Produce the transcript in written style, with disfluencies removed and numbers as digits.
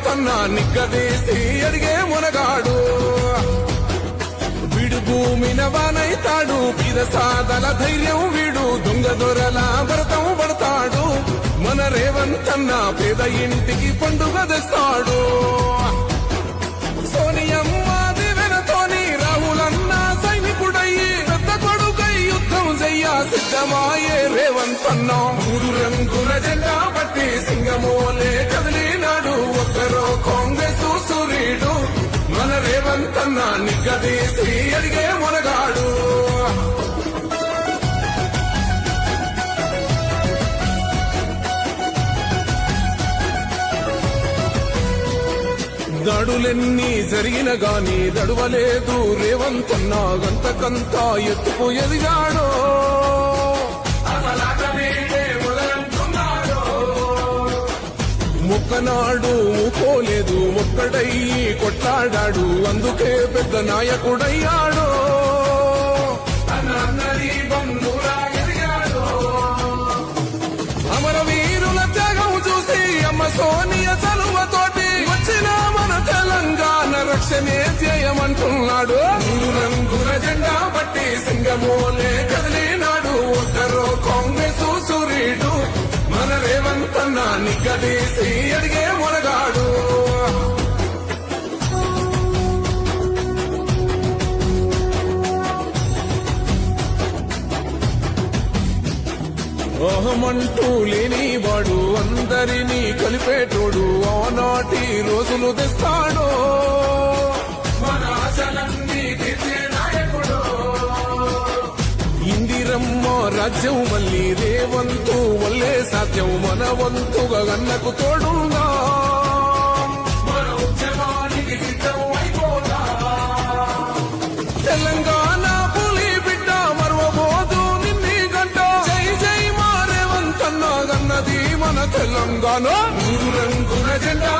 రేవంతన్నా నిగ్గదీసి అడిగే మునగాడు వీడు భూమిన వానైతాడు సాదల ధైర్యం వీడు దొంగ దొరల భరతం పడతాడు మన రేవంతన్న పేద ఇంటికి పండుగ తెస్తాడు సోనియమ్మ దివెనతోని రాహులన్న సైనికుడయ్యి పెద్ద కొడుకై యుద్ధం చెయ్య సిద్ధమాయే రేవంతన్న మూడు రంగుల జెండా పట్టి సింగమోలే కదిలినాడు ఒక్కరో కాంగ్రెస్ సూర్యుడు మన రేవంతన్న నిగ్గదీసి అడిగే మునగాడు దాడులెన్ని జరిగిన గాని దడువలేదు రేవంతన్న గంతకంతా ఎత్తుకు ఎదిగాడో మొక్కనాడు మూకోలేదు ఒక్కడయ్యి కొట్లాడాడు అందుకే పెద్ద నాయకుడయ్యాడు అమరవీరుల త్యాగం చూసి అమ్మ సోనియ చలువతోటి వచ్చిన మన తెలంగాణ రక్షణే చేయమంటున్నాడు రంగుల జెండా పట్టి సింగమోలే కదిలినాడు ఒక్కరో కాంగ్రెస్ సూర్యుడు మన రేవంతన్న నిగ్గదీసి అడిగే మునగాడు అహమంటూ లేనివాడు అందరినీ కలిపేటోడు ఆనాటి రోజులు తెస్తాడు మన ఆశలన్నీ తీర్చే నాయకుడు ఇందిరమ్మ రాజ్యం మళ్ళీ రేవంతు వల్లే సాధ్యం మన వంతుగా గన్నకు తోడుందా మన ఉద్యమానికి సిద్ధం అయిపోదా తెలంగాణ పులి బిడ్డ మరవబోదు నిన్ని గంట జై జై మా రేవంతన్న గన్నది మన తెలంగాణ మూడు రంగుల జెండా